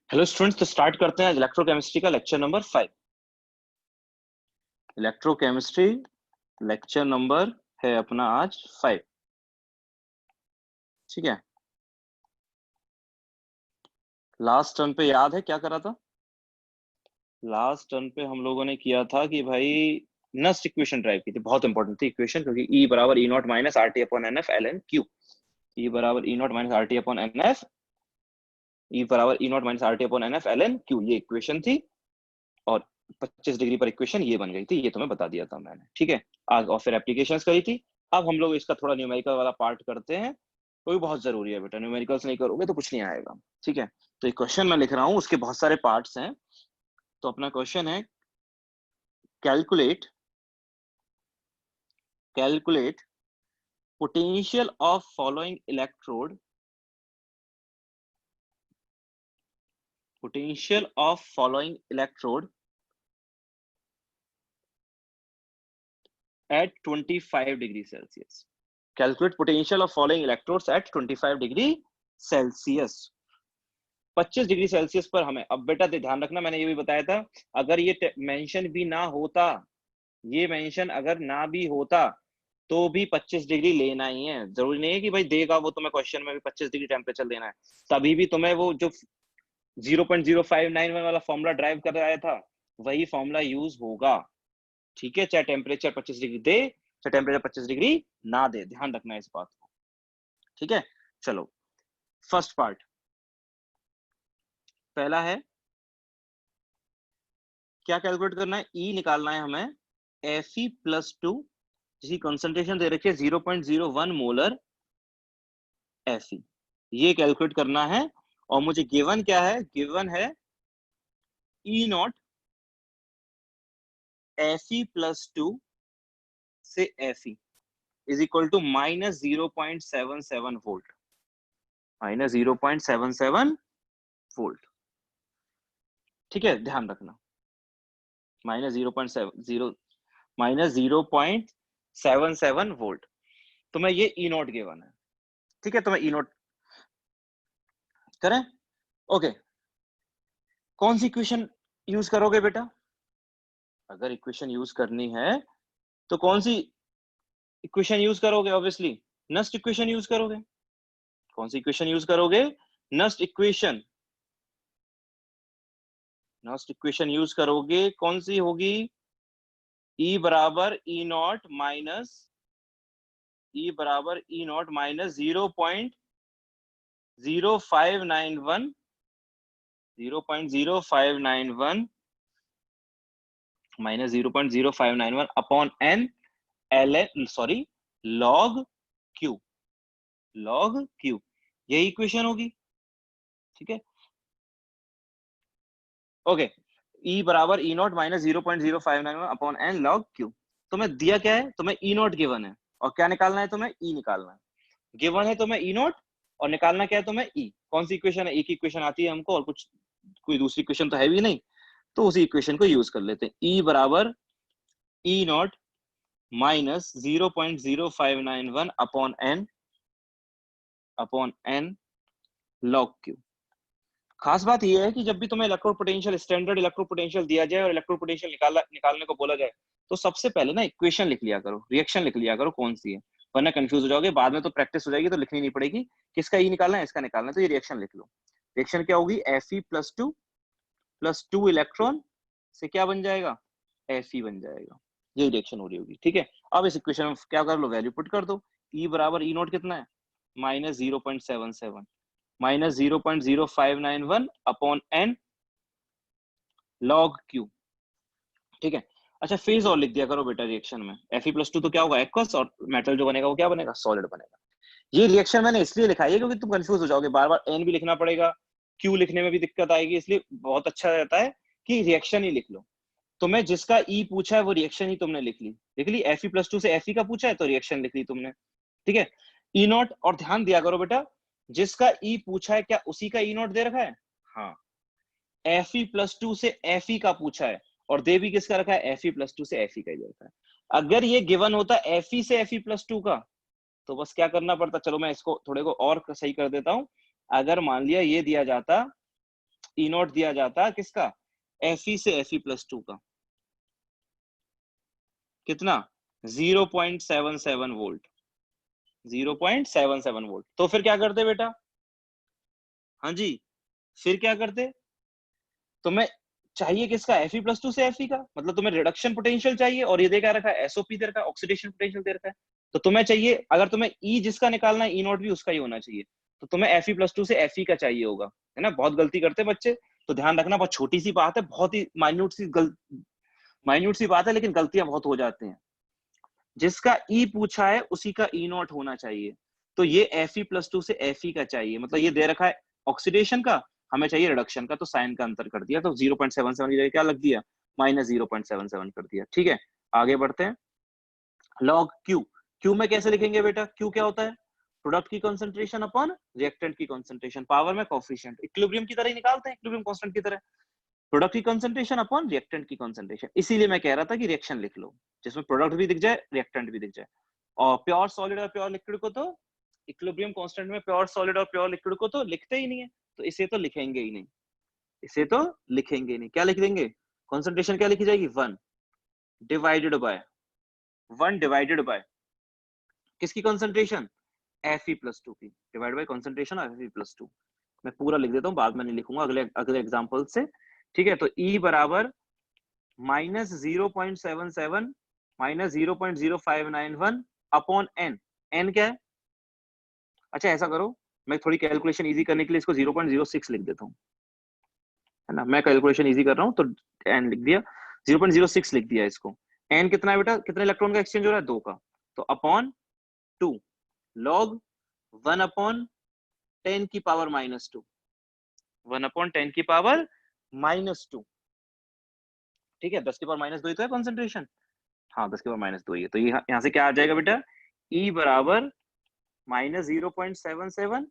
Hello students, तो start करते हैं इलेक्ट्रोकेमिस्ट्री का lecture number 5। Electrochemistry lecture number है अपना आज 5। ठीक है, लास्ट टर्न पे याद है क्या करा था? लास्ट टर्न पे हम लोगों ने किया था कि भाई नस्ट इक्वेशन ड्राइव की थी। बहुत इंपॉर्टेंट थी इक्वेशन, क्योंकि E बराबर E not minus R T upon N F L N Q. E बराबर E not minus R T upon N F E बराबर E not minus R T upon N F L N Q, ये equation थी। और 25 degree पर equation ये बन गई थी, ये तुम्हें बता दिया था मैंने। ठीक है, आज और फिर एप्लीकेशंस करी थी। अब हम लोग इसका थोड़ा न्यूमेरिकल वाला पार्ट करते हैं, तो ये बहुत जरूरी है बेटा। न्यूमेरिकल्स नहीं करोगे तो कुछ नहीं आएगा। ठीक है, तो एक क्वेश्चन मैं लिख रहा हूँ, उसके बहुत सारे पार्ट्स हैं। तो अपना क्वेश्चन है calculate calculate potential of following electrode potential of following electrode at 25 degree Celsius. Calculate potential of following electrodes at 25 degree Celsius. 25 degree Celsius पर हमें, अब बेटा ध्यान रखना, मैंने ये भी बताया था, अगर ये मेंशन भी ना होता, ये मेंशन अगर ना भी होता तो भी 25 डिग्री लेना ही है। जरूरी नहीं है कि भाई देगा वो तुम्हें क्वेश्चन में भी 25 डिग्री टेम्परेचर लेना है, तभी भी तुम्हें वो जो 0.0591 वाला फॉर्मूला ड्राइव कर आया था वही फॉर्मूला यूज होगा। ठीक है, चाहे टेम्परेचर 25 डिग्री दे, चाहे टेम्परेचर 25 डिग्री ना दे, ध्यान रखना इस बात को। ठीक है, चलो फर्स्ट पार्ट पहला है, क्या कैलकुलेट करना है? ई निकालना है हमें Fe प्लस 2, जिसकी कंसंट्रेशन दे रखी है 0.01 मोलर Fe, ये कैलकुलेट करना है। और मुझे गिवन क्या है? गिवन है ई नॉट Fe प्लस 2 से Fe is equal to minus 0.77 volt, minus 0.77 volt. ठीक है, ध्यान रखना, माइनस 0.77 वोल्ट। तो मैं ये ई नॉट गिवन है। ठीक है, तो मैं ई नॉट करें। ओके, कौन सी इक्वेशन यूज करोगे बेटा? अगर इक्वेशन यूज करनी है तो कौन सी इक्वेशन यूज करोगे? ऑब्वियसली नस्ट इक्वेशन यूज करोगे। कौन सी इक्वेशन यूज करोगे? Nernst equation. Nernst equation use करोगे, कौन सी होगी? ई बराबर E not minus 0.0591 minus 0.0591 upon N L N, sorry, log Q, यही इक्वेशन होगी। ठीक है, ओके, ई बराबर E not minus 0.0591 upon N log Q. तुम्हें दिया क्या है? तुम्हें ई नॉट गिवन है, और क्या निकालना है? तुम्हें ई निकालना है। गिवन है तुम्हें ई नॉट, और निकालना क्या है तुम्हें? ई। कौन सी इक्वेशन है? एक ही इक्वेशन आती है हमको, और कुछ कोई दूसरी इक्वेशन तो है भी नहीं, तो उसी इक्वेशन को यूज कर लेते हैं। ई बराबर E not minus 0.0591 upon N log Q. खास बात यह है कि जब भी तुम्हें electro potential, standard electro potential दिया जाए और इलेक्ट्रो पोटेंशियल निकालने को बोला जाए, तो सबसे पहले ना इक्वेशन लिख लिया करो, रिएक्शन लिख लिया करो कौन सी है, वरना कंफ्यूज हो जाओगे। बाद में तो प्रैक्टिस हो जाएगी तो लिखनी नहीं पड़ेगी किसका ई निकालना है, इसका निकालना है, तो ये रिएक्शन लिख लो। रिएक्शन क्या होगी? Fe प्लस टू इलेक्ट्रॉन से क्या बन जाएगा? Fe बन जाएगा। यही रिएक्शन हो रही होगी। ठीक है, अब इस इक्वेशन में क्या कर लो? वैल्यू पुट कर दो। ई बराबर ई नॉट कितना है? Minus 0.77 minus 0.0591 upon N log Q. ठीक है, अच्छा फेज और लिख दिया करो बेटा रिएक्शन में। Fe प्लस 2 तो क्या होगा? एक्वस, और मेटल जो बनेगा वो क्या बनेगा? सॉलिड बनेगा। ये रिएक्शन मैंने इसलिए लिखा है क्योंकि तुम कंफ्यूज हो जाओगे, बार बार एन भी लिखना पड़ेगा, क्यू लिखने में भी दिक्कत आएगी, इसलिए बहुत अच्छा रहता है कि रिएक्शन ही लिख लो। तो मैं जिसका ई पूछा है वो रिएक्शन ही तुमने लिख ली। Fe प्लस 2 से Fe का पूछा है तो रिएक्शन लिख ली तुमने। ठीक है, ई नॉट, और ध्यान दिया करो बेटा, जिसका ई पूछा है क्या उसी का ई नॉट दे रखा है? हाँ, Fe प्लस 2 से Fe का पूछा है, और दे भी किसका रखा है? Fe प्लस 2 से Fe का ही दे रखा है। अगर ये गिवन होता Fe से Fe प्लस 2 का, तो बस क्या करना पड़ता? चलो मैं इसको थोड़े को और सही कर देता हूं। अगर मान लिया ये दिया जाता ई नॉट दिया जाता किसका, Fe से Fe+2 का, कितना 0.77 वोल्ट, 0.77 वोल्ट। तो फिर क्या करते बेटा, हाँ जी, फिर क्या करते, तुम्हें चाहिए किसका, Fe+2 से Fe का, मतलब तुम्हें रिडक्शन पोटेंशियल चाहिए, और ये देखा रखा है SOP दे रखा है, ऑक्सीडेशन पोटेंशियल दे रखा है। तो तुम्हें चाहिए, अगर तुम्हें E जिसका निकालना है, E नॉट भी उसका ही होना चाहिए, तो तुम्हें Fe+2 से Fe का चाहिए होगा, है ना। बहुत गलती करते बच्चे, तो ध्यान रखना, बहुत छोटी सी बात है, बहुत ही माइन्यूट सी बात है, लेकिन गलतियां बहुत हो जाती हैं। जिसका E पूछा है उसी का E नॉट होना चाहिए, तो ये Fe+2 से Fe का चाहिए, मतलब ये दे रखा है ऑक्सीडेशन का, हमें चाहिए रिडक्शन का, तो साइन का अंतर कर दिया, तो 0.77 की जगह क्या लग दिया, -0.77 कर दिया। ठीक है, आगे बढ़ते हैं। लॉग क्यू में कैसे लिखेंगे बेटा, क्यू क्या होता है, प्रोडक्ट की कंसंट्रेशन अपॉन रिएक्टेंट की कंसंट्रेशन, पावर में कोफिशिएंट, इक्विलिब्रियम की तरह ही निकालते हैं, इक्विलिब्रियम कांस्टेंट की तरह, प्रोडक्ट की कंसंट्रेशन अपॉन रिएक्टेंट की कंसंट्रेशन। इसीलिए मैं कह रहा था कि रिएक्शन लिख लो, जिसमें प्रोडक्ट भी दिख जाए, रिएक्टेंट भी दिख जाए। और प्योर सॉलिड और प्योर लिक्विड को तो इक्विलिब्रियम कांस्टेंट में प्योर सॉलिड और प्योर लिक्विड को तो लिखते ही नहीं है, तो इसे तो लिखेंगे ही नहीं, इसे तो लिखेंगे नहीं। क्या लिख देंगे, कंसंट्रेशन क्या लिखी जाएगी, 1 डिवाइडेड बाय, 1 डिवाइडेड बाय किसकी कंसंट्रेशन, Fe+2 की, divide by concentration of Fe+2। मैं पूरा लिख देता हूँ, बाद में नहीं लिखूंगा, अगले अगले एग्जांपल से। ठीक है, तो E बराबर -0.77 -0.0591 अपॉन n, n क्या है, अच्छा ऐसा करो, मैं थोड़ी कैलकुलेशन इजी करने के लिए इसको 0.06 लिख देता हूँ, है ना, मैं कैलकुलेशन इजी कर रहा हूँ, तो n लिख दिया, 0.06 लिख दिया इसको। n कितना है बेटा, कितने इलेक्ट्रॉन का एक्सचेंज हो रहा है, 2 का, तो अपॉन 2 लॉग 1 अपॉन 10 की पावर -2, 1 अपॉन 10 की पावर -2। ठीक है, 10 की पावर -2 ही तो है कंसंट्रेशन, हाँ 10 की पावर -2 ही है, तो यहाँ से क्या आ जाएगा बेटा, E बराबर -0.77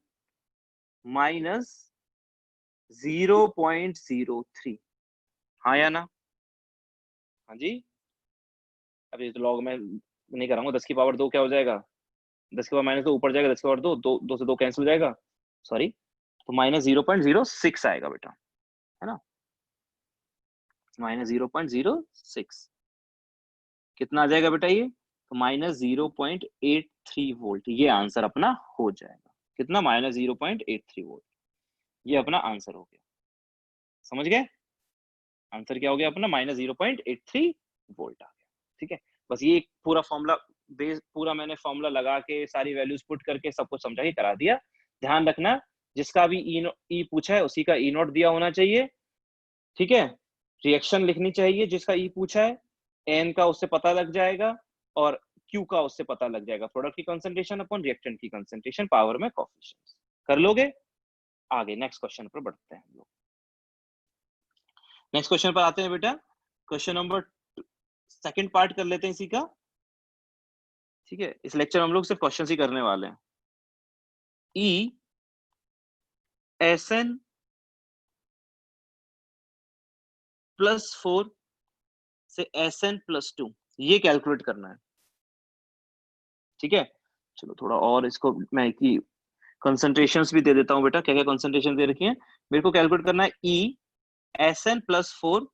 -0.03, हाँ या ना, हाँ जी। अब ये तो लॉग में नहीं कराऊंगा, 10 की पावर 2 क्या हो जाएगा, 10 की पावर -2 ऊपर जाएगा, 10 की पावर 2, 2 से 2 कैंसिल हो जाएगा, सॉरी, तो -0.06 आएगा बेटा, है ना, -0.06 कितना आ जाएगा बेटा, ये तो -0.83 वोल्ट, ये आंसर अपना हो जाएगा, कितना, -0.83 वोल्ट, ये अपना आंसर हो गया, समझ गए, आंसर क्या हो गया अपना, -0.83 वोल्ट आ गया। ठीक है, बस ये पूरा फॉर्मूला बेस, पूरा मैंने फॉर्मूला लगा के सारी वैल्यूज पुट करके सब कुछ समझा के करा दिया। ध्यान रखना, जिसका भी ई पूछा है उसी का ई नोट दिया होना चाहिए। ठीक है, रिएक्शन लिखनी चाहिए जिसका ई पूछा है, एन का उससे पता लग जाएगा, और क्यू का उससे पता लग जाएगा, प्रोडक्ट की कंसंट्रेशन अपॉन रिएक्टेंट की कंसंट्रेशन, पावर में कोएफिशिएंट्स, कर लोगे। आगे नेक्स्ट क्वेश्चन पर बढ़ते हैं हम लोग, नेक्स्ट क्वेश्चन पर आते हैं बेटा, क्वेश्चन नंबर सेकंड पार्ट कर लेते हैं इसी का। ठीक है, इस लेक्चर में हम लोग सिर्फ क्वेश्चन ही करने वाले हैं। ई SN +4 से SN+2 ये कैलकुलेट करना है। ठीक है, चलो थोड़ा और इसको मैं की कंसंट्रेशंस भी दे देता हूं बेटा, क्या क्या कंसंट्रेशन दे रखी है मेरे को कैलकुलेट करना है। ई SN+4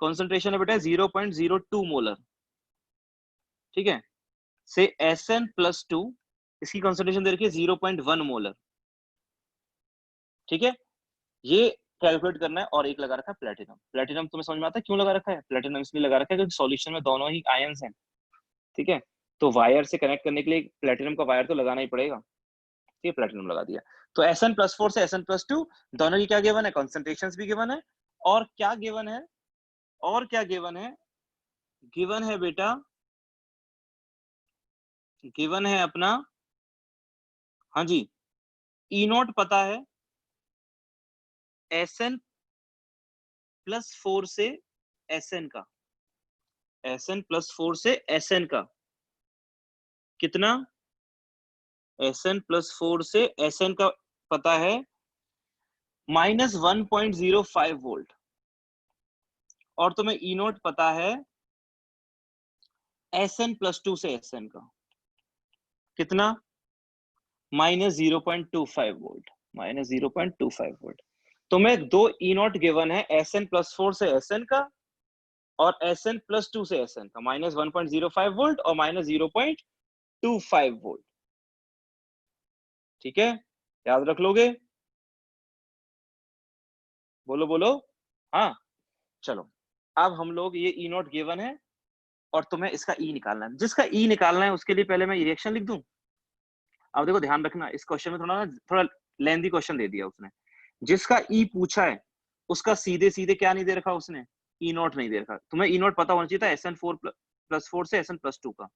कंसंट्रेशन है बेटा 0.02 मोलर, ठीक है, से SN+2 इसकी कंसंट्रेशन दे रखी है 0.1 मोलर। ठीक है, ये कैलकुलेट करना है। और एक लगा रखा है प्लेटिनम, प्लेटिनम तुम्हें समझ में आता है क्यों लगा रखा है, प्लेटिनम इसलिए लगा रखा है क्योंकि सॉल्यूशन में दोनों ही आयंस हैं। ठीक है, तो वायर से कनेक्ट करने के लिए प्लेटिनम का वायर तो लगाना ही पड़ेगा, ये प्लेटिनम लगा दिया। तो SN+4 से SN+2 दोनों की क्या गिवन है, कॉन्सेंट्रेशंस भी गिवन है, और क्या गिवन है, और क्या गिवन है, गिवन है बेटा, गिवन है अपना, हाँ जी, ई नॉट पता है SN+4 से SN का, SN+4 से SN का कितना, SN+4 से SN का पता है -1.05 वोल्ट, और तुम्हें ई नोट पता है SN+2 से SN का कितना, -0.25 वोल्ट, -0.25 वोल्ट। तुम्हें दो ई नॉट गिवन है, SN+4 से SN का और SN+2 से SN का, -1.05 वोल्ट और -0.25 वोल्ट। ठीक है, याद रख लोगे? बोलो बोलो। हाँ, चलो अब हम लोग, ये ई नॉट गिवन है और तुम्हें इसका ई निकालना है। जिसका ई निकालना है उसके लिए पहले मैं रिएक्शन लिख दूं। अब देखो ध्यान रखना, इस क्वेश्चन में थोड़ा लेंथी क्वेश्चन दे दिया उसने। जिसका ई पूछा है उसका सीधे सीधे क्या नहीं दे रखा उसने, ई नॉट नहीं दे रखा। तुम्हें ई नॉट पता होना चाहिए था SN4+4 से SN+2 का,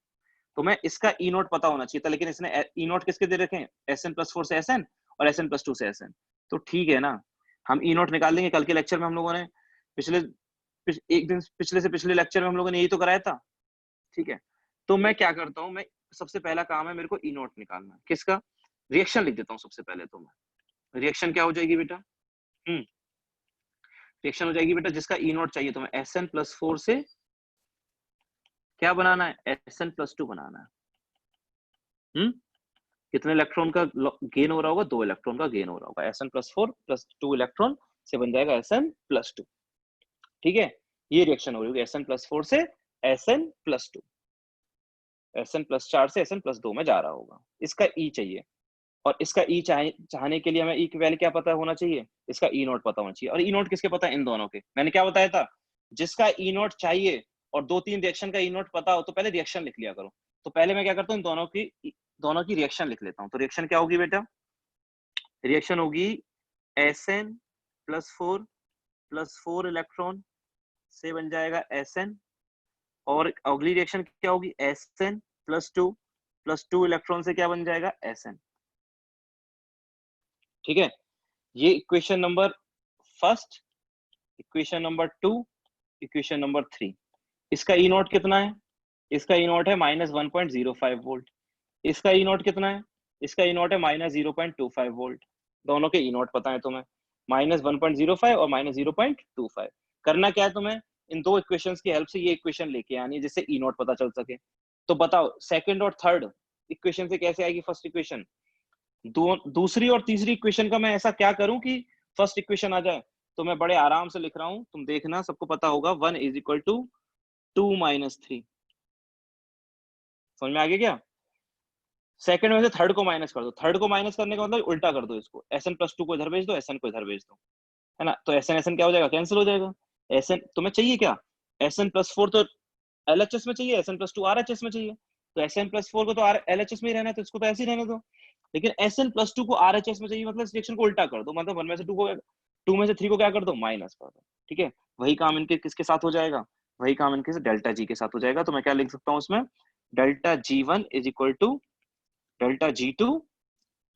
तुम्हें इसका ई नॉट पता होना चाहिए था, लेकिन इसने ई नॉट किसके दे रखे हैं, SN+4 से SN और SN+2 से SN। तो ठीक है ना, हम ई नॉट निकाल लेंगे। कल के लेक्चर में हम लोगों ने एक दिन पिछले से पिछले लेक्चर में हम लोगों ने यही तो कराया था। ठीक है, तो मैं क्या करता हूँ, मैं सबसे पहला काम है मेरे को ई नॉट निकालना। किसका? रिएक्शन लिख देता हूँ सबसे पहले। तो मैं रिएक्शन क्या हो जाएगी बेटा, रिएक्शन हो जाएगी बेटा, जिसका ई नॉट चाहिए तुम्हें SN+4 से क्या बनाना है, SN+2 बनाना है। कितने इलेक्ट्रॉन का गेन हो रहा होगा, 2 इलेक्ट्रॉन का गेन हो रहा होगा। SN+4 + 2 इलेक्ट्रॉन से बन जाएगा SN+2। ठीक है, ये रिएक्शन हो रही होगी SN+4 से SN+2, SN+4 से SN+2 में जा रहा होगा। इसका ई चाहिए, और इसका ई चाहने के लिए हमें ई की वैल्यू क्या पता होना चाहिए, इसका ई नॉट पता होना चाहिए। और ई नॉट किसके पता है, इन दोनों के। मैंने क्या बताया था, जिसका ई नॉट चाहिए और 2-3 रिएक्शन का ई नॉट पता हो तो पहले रिएक्शन लिख लिया करो। तो पहले मैं क्या करता हूँ, दोनों की रिएक्शन लिख लेता हूँ। तो रिएक्शन क्या होगी बेटा, रिएक्शन होगी SN+4 + 4 इलेक्ट्रॉन से बन जाएगा SN, और अगली रिएक्शन क्या होगी, SN+2 + 2 इलेक्ट्रॉन से क्या बन जाएगा, SN। ठीक है, ये equation number first, equation number 2, equation number 3। इसका ई नॉट कितना है, इसका ई नॉट है -1.05 वोल्ट। इसका ई नॉट कितना है, इसका ई नॉट है -0.25 वोल्ट। दोनों के ई नॉट पता है तुम्हें, -1.05 और -0.25। करना क्या है तुम्हें, इन दो इक्वेशंस की हेल्प से ये इक्वेशन लेके आनी है जिससे ई नॉट पता चल सके। तो बताओ सेकंड और थर्ड इक्वेशन से कैसे आएगी फर्स्ट इक्वेशन। दूसरी और तीसरी इक्वेशन का मैं ऐसा क्या करूं कि फर्स्ट इक्वेशन आ जाए। तो मैं बड़े आराम से लिख रहा हूं, तुम देखना, सबको पता होगा 1 = 2 - 3। समझ में आ गया क्या? सेकंड में से थर्ड को माइनस कर दो। थर्ड को माइनस करने का मतलब उल्टा कर दो इसको, SN+2 को इधर भेज दो, SN को इधर भेज दो, है ना। तो SN SN क्या हो जाएगा, कैंसिल हो जाएगा। SN तुम्हें चाहिए क्या, SN+4 तो LHS में चाहिए, SN+2 RHS में चाहिए। तो SN+4 को तो LHS में ही रहना है, तो इसको तो ऐसे ही रहने दो। लेकिन SN+2 को RHS में चाहिए, मतलब इस रिएक्शन को उल्टा कर दो, मतलब 1 में से 2 को, 2 में से 3 को क्या कर दो, माइनस कर दो। ठीक है, वही काम इनके किसके साथ हो जाएगा, वही काम इनके से डेल्टा जी के साथ हो जाएगा। तो मैं क्या लिख सकता हूँ उसमें, delta G1 = delta G2,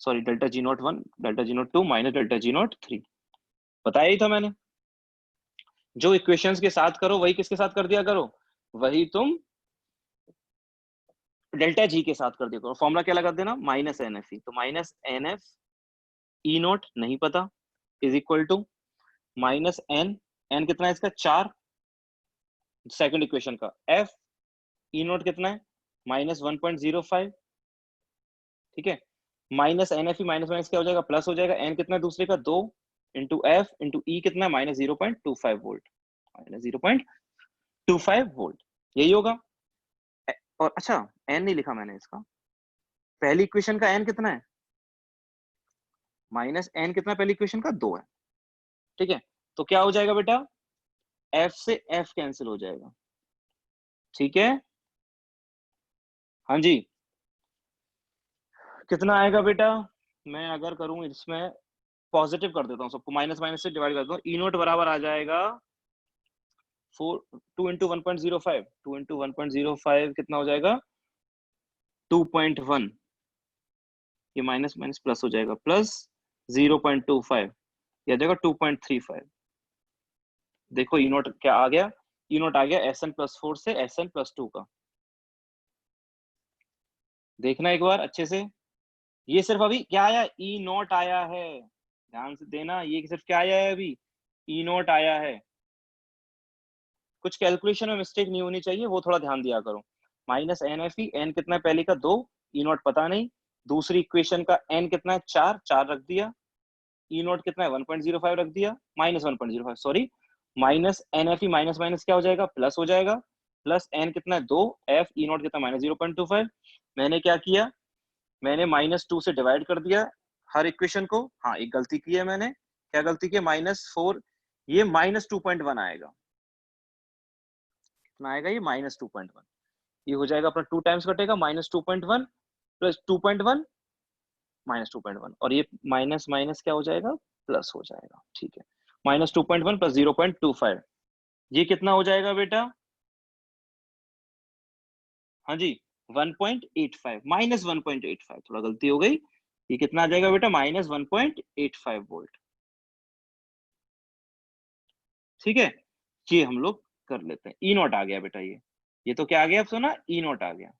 sorry delta G01, delta G02 minus delta G03। बताया ही था मैंने, जो इक्वेशंस के साथ करो वही किसके साथ कर दिया करो, वही तुम डेल्टा जी के साथ कर दिया करो। फॉर्मूला क्या लगा देना, -NFE। तो -NF ई नॉट नहीं पता is equal to -N, N कितना है इसका 4, सेकंड इक्वेशन का। F ई नॉट कितना है -1.05। ठीक है, -NFE माइनस क्या हो जाएगा, प्लस हो जाएगा। N कितना है दूसरे का 2 × F × E कितना है -0.25 वोल्ट, -0.25 वोल्ट, यही होगा। और अच्छा N नहीं लिखा मैंने इसका, पहली इक्वेशन का N कितना है, -N कितना पहली इक्वेशन का 2 है। ठीक है, तो क्या हो जाएगा बेटा, F से F कैंसिल हो जाएगा। ठीक है, हाँ जी, कितना आएगा बेटा, मैं अगर करूं इसमें पॉजिटिव कर देता हूँ सबको, माइनस माइनस से डिवाइड कर देता हूँ। ई नोट बराबर आ जाएगा 2 × 1.05, 2 × 1.05 कितना हो जाएगा, 2.1। ये माइनस माइनस प्लस हो जाएगा, प्लस 0.25, यह जाएगा 2.35। देखो ई नोट क्या आ गया, ई नोट आ गया SN+4 से SN+2 का। देखना एक बार अच्छे से, ये सिर्फ अभी क्या आया, ई नोट आया है, ध्यान से देना, ये सिर्फ क्या आया है, अभी ई नोट आया है। कुछ कैलकुलेशन में मिस्टेक नहीं होनी चाहिए, वो थोड़ा ध्यान दिया करो। -NFE, N कितना है पहले का 2, ई नोट पता नहीं। दूसरी इक्वेशन का N कितना है 4, 4 रख दिया। ई नॉट कितना है 1.05 रख दिया, minus 1.05 sorry, minus N F E minus minus क्या हो जाएगा, प्लस हो जाएगा, प्लस एन कितना है 2, एफ ई नॉट कितना माइनस 0.25। मैंने क्या किया, मैंने -2 से डिवाइड कर दिया हर इक्वेशन को। हाँ एक गलती की है मैंने, क्या गलती की है, -4, ये -2.1 आएगा, कितना आएगा ये -2.1, ये हो जाएगा अपना 2 टाइम्स कटेगा, -2.1 प्लस 2.1 -2.1, और ये माइनस माइनस क्या हो जाएगा, प्लस हो जाएगा। ठीक है, -2.1 प्लस 0.25, ये कितना हो जाएगा बेटा, हाँ जी 1.85, -1.85, थोड़ा गलती हो गई, ये कितना आ जाएगा बेटा, -1.85 वोल्ट। ठीक है, ये हम लोग कर लेते हैं। ई नॉट आ गया बेटा, ये तो क्या आ गया, अब सुना, ई नॉट आ गया।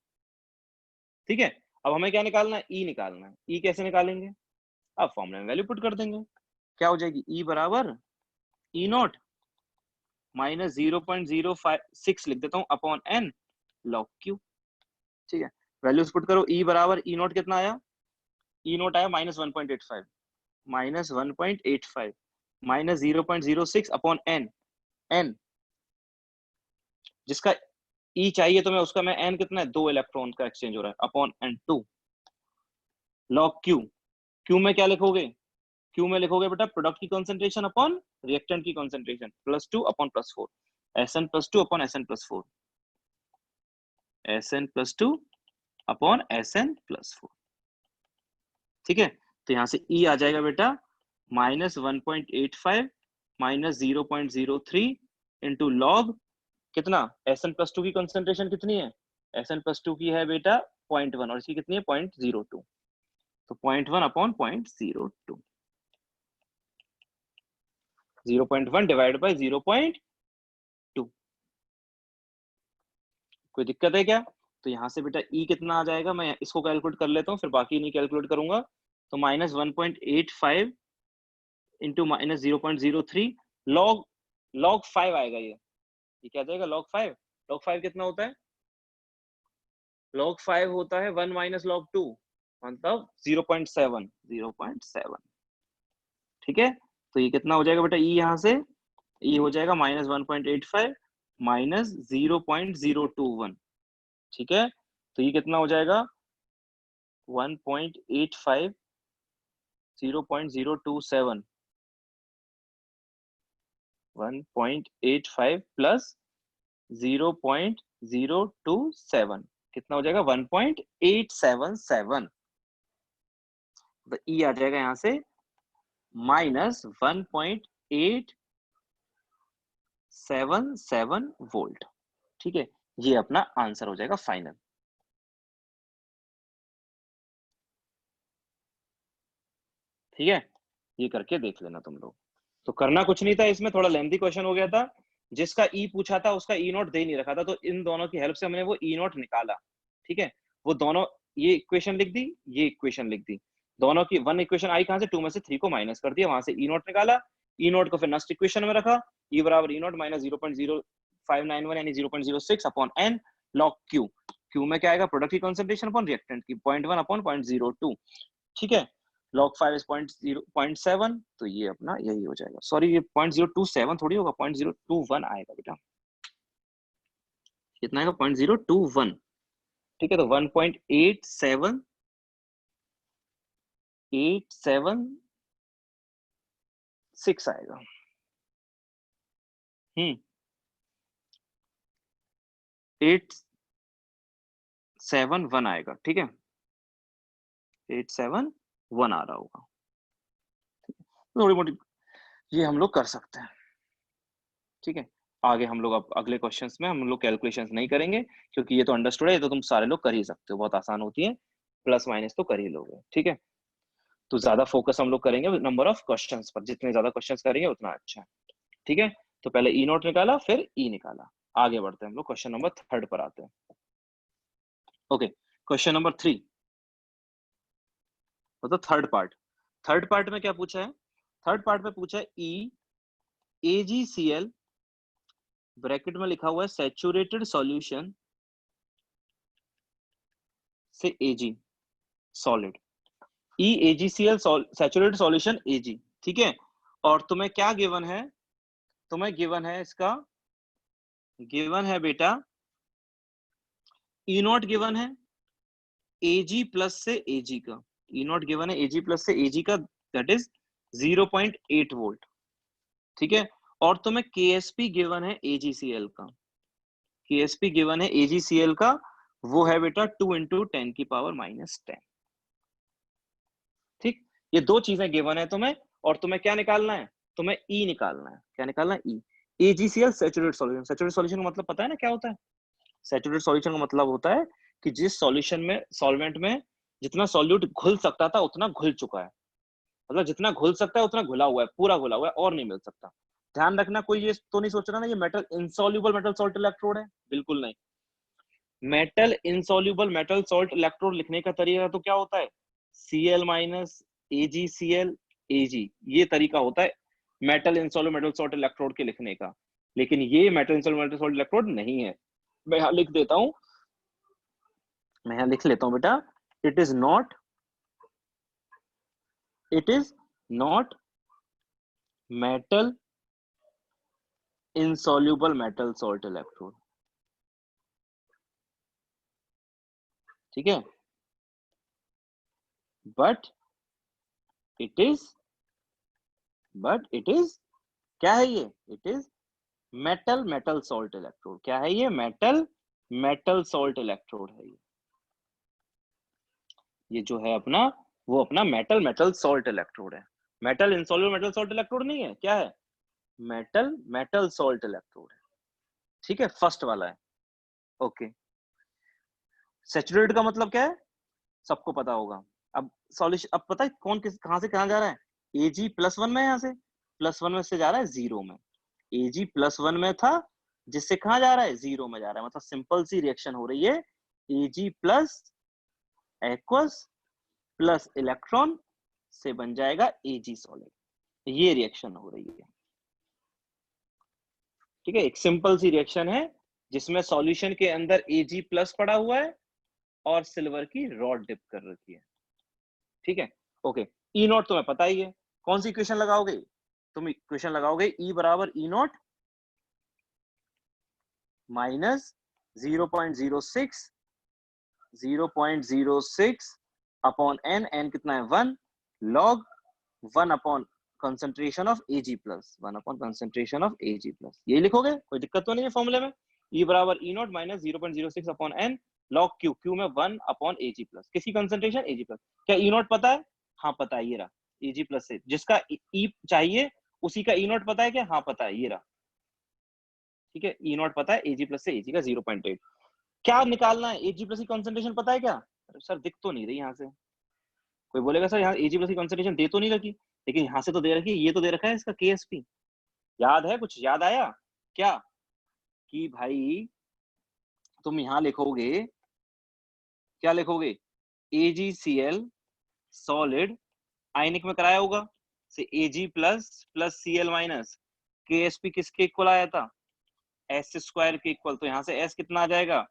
ठीक है, अब हमें क्या निकालना है, ई निकालना है। ई कैसे निकालेंगे, अब फॉर्मूला में वैल्यू पुट कर देंगे, क्या हो जाएगी, ई बराबर ई नॉट माइनस 0.056 लिख देता हूं अपॉन एन लॉग क्यू। ठीक है, वैल्यूज पुट करो, ई बराबर ई नॉट कितना आया, ई नॉट आया -1.85, -1.85 माइनस 0.06 अपॉन एन, एन जिसका ई चाहिए तो मैं उसका, मैं एन कितना है 2 इलेक्ट्रॉन का एक्सचेंज हो रहा है, upon N 2 log Q. Q में क्या लिखोगे, क्यू में लिखोगे बेटा प्रोडक्ट की कंसंट्रेशन अपॉन रिएक्टेंट की concentration, +2 upon +4, Sn +2 upon Sn +4, Sn +2 upon Sn +4। ठीक है, तो यहां से E आ जाएगा बेटा -1.85 माइनस 0.03 इंटू लॉग कितना, Sn+2 की कंसंट्रेशन कितनी है, Sn+2 की है बेटा 0.1 और इसकी कितनी है 0.02, तो 0.1 अपॉन 0.02, 0.1 डिवाइड बाय 0.2। कोई दिक्कत है क्या, तो यहाँ से बेटा E कितना आ जाएगा, मैं इसको कैलकुलेट कर लेता हूँ फिर बाकी नहीं कैलकुलेट करूंगा, तो -1.85 इंटू -0.03 लॉग, लॉग 5 आएगा, ये क्या जाएगा, लॉग 5, लॉग 5 कितना होता है, लॉग 5 होता है 1 माइनस लॉग 2, मतलब 0.7, 0.7। ठीक है, तो ये कितना हो जाएगा बेटा, ई यहाँ से ई हो जाएगा -1.85 माइनस 0.021। ठीक है, तो ये कितना हो जाएगा 1.85, 0.027, 1.85 प्लस 0.027 कितना हो जाएगा 1.877, तो ई आ जाएगा यहां से -1.877 वोल्ट। ठीक है, ये अपना आंसर हो जाएगा फाइनल। ठीक है, ये करके देख लेना तुम लोग। तो करना कुछ नहीं था इसमें, थोड़ा लेंथी क्वेश्चन हो गया था, जिसका ई पूछा था उसका ई नॉट दे नहीं रखा था, तो इन दोनों की हेल्प से हमने वो ई नॉट निकाला। ठीक है, वो दोनों, ये इक्वेशन लिख दी, ये इक्वेशन लिख दी, दोनों की वन इक्वेशन आई कहां से, 2 में से 3 को माइनस कर दिया, वहां से ई नॉट निकाला, ई नॉट को फिर नेक्स्ट इक्वेशन में रखा, ई बराबर ई नॉट माइनस 0.0591 यानी 0.06 upon N log Q. Q में क्या आएगा, प्रोडक्ट की कंसंट्रेशन अपॉन रिएक्टेंट की 0.1 अपॉन 0.02। ठीक है, log 5 is 0.7, तो ये अपना यही हो जाएगा, सॉरी ये 0.027 थोड़ी होगा, 0.021 आएगा बेटा, कितना आएगा 0.021। ठीक है, तो 1.87876 आएगा। 871 आएगा। ठीक है, 871 आ रहा होगा, थोड़ी मोटी ये हम लोग कर सकते हैं। ठीक है, आगे हम लोग अब अगले क्वेश्चंस में हम लोग कैलकुलेशंस नहीं करेंगे, क्योंकि ये तो अंडरस्टूड है, ये तो तुम सारे लोग कर ही सकते हो, बहुत आसान होती है, प्लस माइनस तो कर ही लोगे। ठीक है, तो ज्यादा फोकस हम लोग करेंगे नंबर ऑफ क्वेश्चंस पर, जितने ज्यादा क्वेश्चंस करेंगे उतना अच्छा है। ठीक है, तो पहले ई नोट निकाला फिर ई निकाला, आगे बढ़ते हैं हम लोग क्वेश्चन नंबर 3 पर आते हैं। ओके, क्वेश्चन नंबर 3 मतलब थर्ड पार्ट। थर्ड पार्ट में क्या पूछा है, थर्ड पार्ट में पूछा है ई AgCl ब्रैकेट में लिखा हुआ है सैचुरेटेड सॉल्यूशन से Ag सॉलिड, ई AgCl सैचुरेटेड सॉल्यूशन Ag, ठीक है, और तुम्हें क्या गिवन है, तुम्हें गिवन है इसका, गिवन है बेटा ई नॉट गिवन है एजी प्लस से एजी का, ई नॉट गिवन है एजी प्लस से एजी का, दैट इज 0.8 वोल्ट। ठीक है, और तुम्हें केएसपी गिवन है एजीसीएल का, केएसपी गिवन है एजीसीएल का, वो है बेटा 2 इंटू 10 की पावर -10। ठीक, ये दो चीजें गिवन है तुम्हें, और तुम्हें क्या निकालना है, तुम्हें ई निकालना है। क्या निकालना है? E. A G C L saturated solution, saturated solution का मतलब पता है ना क्या होता है? सैचुरेटेड सॉल्यूशन का मतलब होता है कि जिस सॉल्यूशन में, सॉल्वेंट में जितना सॉल्यूट घुल सकता था उतना घुल चुका है, मतलब जितना घुल सकता है उतना घुला हुआ है, पूरा घुला हुआ है और नहीं मिल सकता। ध्यान रखना, कोई ये तो नहीं सोच रहा ना ये metal insoluble metal salt electrode है, बिल्कुल नहीं। Metal insoluble metal salt electrode लिखने का तरीका तो क्या होता है, Cl माइनस AgCl Ag, ये तरीका होता है metal insoluble metal salt electrode के लिखने का। लेकिन ये metal insoluble metal salt electrode नहीं है। मैं यहां लिख देता हूं, मैं यहां लिख लेता हूं बेटा, it is not, it is not metal insoluble metal salt electrode। ठीक है, but it is, but it is क्या है ये, it is metal metal salt electrode। क्या है ये? metal metal salt electrode है ये जो है अपना, वो अपना metal metal salt electrode है। metal insoluble metal salt electrode नहीं है, क्या है? metal metal salt electrode है। ठीक है, फर्स्ट वाला है। ओके, सैचुरेटेड का मतलब क्या है, सबको पता होगा। अब सॉल्यूशन, अब पता है कौन किस कहां से कहां जा रहा है, एजी +1 में, यहां से +1 में से जा रहा है 0 में। एजी +1 में था, जिससे कहां जा रहा है, 0 में जा रहा है, मतलब सिंपल सी रिएक्शन हो रही है, एजी प्लस एक्वस प्लस इलेक्ट्रॉन से बन जाएगा एजी सॉलिड। ये रिएक्शन हो रही है। ठीक है, एक सिंपल सी रिएक्शन है जिसमें सॉल्यूशन के अंदर एजी प्लस पड़ा हुआ है और सिल्वर की रॉड डिप कर रखी है। ठीक है, ओके। ई नॉट तुम्हें पता ही है, कौन सी इक्वेशन लगाओगे, तुम इक्वेशन लगाओगे ई बराबर E not minus 0.06 upon N, N कितना है 1, log 1 upon concentration of Ag plus, 1 upon concentration of Ag plus. यही लिखोगे, कोई दिक्कत तो नहीं है फॉर्मूले में। ई बराबर E not minus 0.06 upon N log Q, Q में 1 अपॉन Ag प्लस, किसकी कंसंट्रेशन, Ag प्लस। क्या ई नॉट पता है? हाँ पता है, ये रहा Ag प्लस से जिसका ई चाहिए उसी का ई नॉट पता है क्या? हाँ पता है, ये रहा। ठीक है, ई नॉट पता है, Ag प्लस से Ag का 0.8। क्या निकालना है, Ag प्लस की कंसंट्रेशन पता है क्या? सर दिख तो नहीं रही यहाँ से, कोई बोलेगा सर यहाँ Ag प्लस की कंसंट्रेशन दे तो नहीं रखी, लेकिन यहाँ से तो दे रखी है, ये तो दे रखा है इसका KSP। याद है, कुछ याद आया क्या? कि भाई तुम यहाँ लिखोगे, क्या लिखोगे, AgCl सॉलिड आयनिक में कराया होगा से Ag plus plus Cl minus KSP किसके इक्वल आया था, S स्क्वायर के इक्वल। तो यहाँ से S कितना आ जाएगा,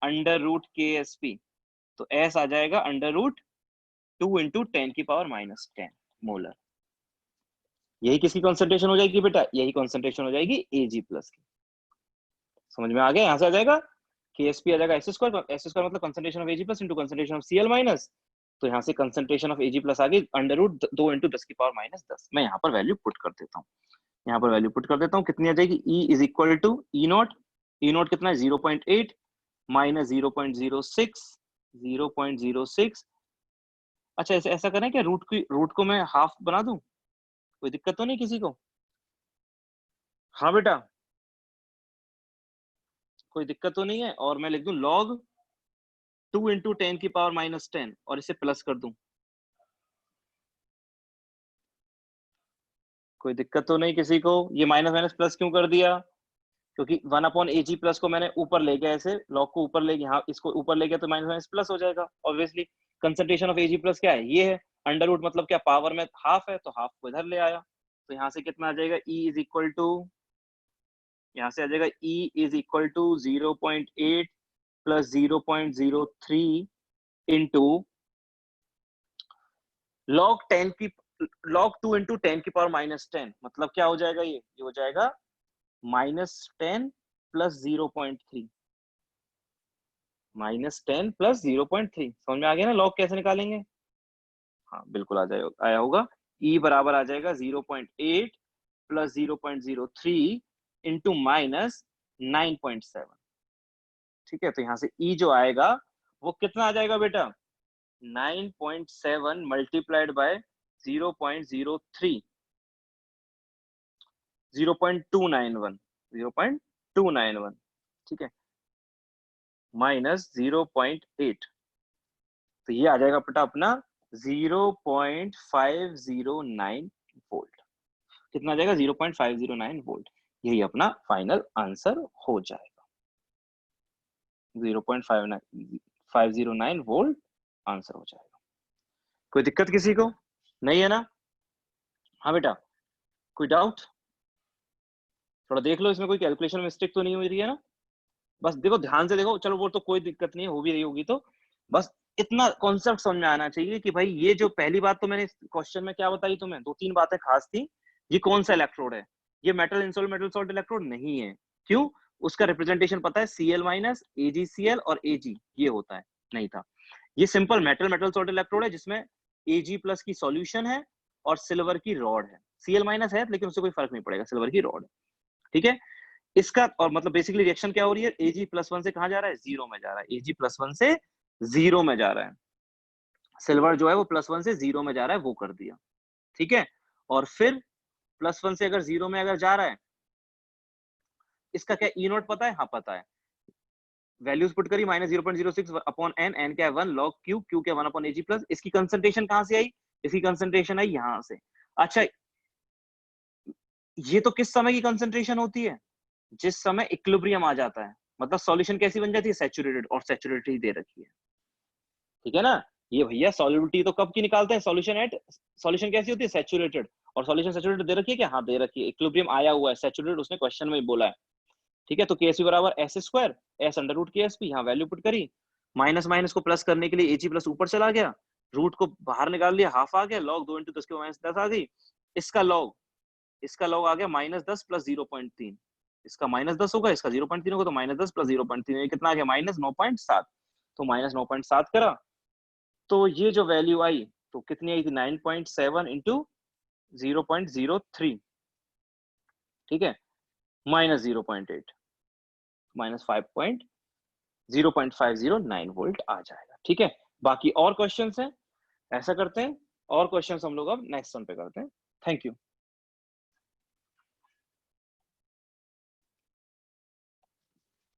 अंडर रूट KSP, तो S आ जाएगा अंडर रूट 2 इंटू 10 की पावर -10 मोलर। यही किसकी कॉन्सेंट्रेशन हो जाएगी बेटा, यही कॉन्सेंट्रेशन हो जाएगी Ag प्लस की। समझ में आ गया? यहां से आ जाएगा KSP आ जाएगा S स्क्वायर, S स्क्वायर मतलब concentration of Ag plus into concentration of Cl minus. तो यहाँ से कंसंट्रेशन ऑफ Ag प्लस आ गई अंडर रूट 2 इंटू 10 की पावर -10। मैं यहाँ पर वैल्यू पुट कर देता हूँ, यहाँ पर वैल्यू पुट कर देता हूँ, कितनी आ जाएगी, E is equal to E naught, E naught कितना है 0.8 माइनस 0.06। अच्छा ऐसा करें क्या, रूट को मैं हाफ बना दूं, कोई दिक्कत तो नहीं किसी को? हाँ बेटा, कोई दिक्कत तो नहीं है। और मैं लिख दूं लॉग 2 इंटू 10 की पावर -10 और इसे प्लस कर दूं, कोई दिक्कत तो नहीं किसी को? ये माइनस माइनस प्लस क्यों कर दिया, क्योंकि 1 अपॉन Ag प्लस को मैंने ऊपर ले गया, ऐसे लॉग को ऊपर ले गया, हाँ इसको ऊपर ले गया तो माइनस माइनस प्लस हो जाएगा obviously. Concentration of Ag plus क्या है, ये है, अंडर रूट मतलब क्या, पावर में हाफ है तो हाफ को इधर ले आया, तो यहाँ से कितना आ जाएगा, E इज इक्वल टू, यहाँ से आ जाएगा E is equal to 0.8 plus 0.03 into log 10 की log 2 into 10 की पावर -10 मतलब क्या हो जाएगा, ये हो जाएगा -10 प्लस 0.3, -10 प्लस 0.3। समझ में आ गया ना लॉग कैसे निकालेंगे? हाँ बिल्कुल आ जाएगा, आया होगा। E बराबर आ जाएगा 0.8 प्लस 0.03 इंटू माइनस 9.7। ठीक है, तो यहाँ से E जो आएगा वो कितना आ जाएगा बेटा? 9.7 मल्टीप्लाइड बाय 0.03, 0.291, 0.291, ठीक है, माइनस 0.8, तो ये आ जाएगा बेटा अपना 0.509 वोल्ट। कितना आ जाएगा? 0.509 वोल्ट। यही अपना फाइनल आंसर हो जाएगा, 0.509 वोल्ट आंसर हो जाएगा। कोई दिक्कत किसी को नहीं है ना? हाँ बेटा, कोई डाउट? थोड़ा देख लो इसमें कोई कैलकुलेशन मिस्टेक तो नहीं हो रही है ना? बस देखो, ध्यान से देखो, चलो वो तो कोई दिक्कत नहीं है, हो भी रही होगी तो बस इतना कॉन्सेप्ट समझ में आना चाहिए कि भाई ये जो पहली बात तो मैंने क्वेश्चन में क्या बताई तुम्हें, 2-3 बातें खास थी। ये कौन सा इलेक्ट्रोड है? ये मेटल इंसोल्ड मेटल सॉल्ट इलेक्ट्रोड नहीं है। क्यों? उसका रिप्रेजेंटेशन पता है, Cl माइनस, AgCl और Ag, ये होता है। नहीं था, ये simple metal metal salt electrode है जिसमें Ag प्लस की सॉल्यूशन है और सिल्वर की रॉड है। Cl माइनस है लेकिन उससे कोई फर्क नहीं पड़ेगा, सिल्वर की रॉड है। ठीक है, इसका और मतलब बेसिकली रिएक्शन क्या हो रही है? Ag+1 से कहां जा रहा है? 0 में जा रहा है। Ag+1 से 0 में जा रहा है। सिल्वर जो है वो +1 से 0 में जा रहा है, वो कर दिया। ठीक है, और फिर +1 से अगर 0 में अगर जा रहा है, इसका क्या E नोट पता है? हाँ पता है, वैल्यूज पुट करी, -0.06 अपॉन n, n क्या है 1 log q, q क्या 1 अपॉन Ag प्लस। इसकी कंसंट्रेशन कहां से आई? इसकी कंसंट्रेशन आई यहां से। अच्छा, ये तो किस समय की कंसंट्रेशन होती है? जिस समय इक्विलिब्रियम आ जाता है, मतलब सॉल्यूशन कैसी बन जाती है? सैचुरेटेड, और सैचुरेटेड दे रखी है। ठीक है ना? ये भैया सॉल्युबिलिटी तो कब की निकालते हैं? सॉल्यूशन कैसी होती है? सैचुरेटेड। और सॉल्यूशन सैचुरेटेड दे रखी है क्या? हाँ दे रखी है। इक्विलिब्रियम आया हुआ है, सैचुरेटेड उसने क्वेश्चन में बोला है। ठीक है, तो KSP बराबर s², s under root KSP, यहाँ वैल्यू पुट करी, माइनस माइनस को प्लस करने के लिए Ag प्लस ऊपर चला गया, रूट को बाहर निकाल लिया, हाफ आ गया, लॉग 2 × 10 के -10 आ गई। इसका लॉग आ गया -10 प्लस 0.3, इसका -10 होगा, इसका 0.3 होगा, तो -10 प्लस 0.3 कितना आ गया? -9.7। तो -9.7 करा, तो ये जो वैल्यू आई तो कितनी आई थी? 9.7 इंटू 0.03, ठीक है, -0.8, -0.509 वोल्ट आ जाएगा। ठीक है, बाकी और क्वेश्चंस हैं, ऐसा करते हैं और क्वेश्चंस हम लोग अब नेक्स्ट वन पे करते हैं। Thank you.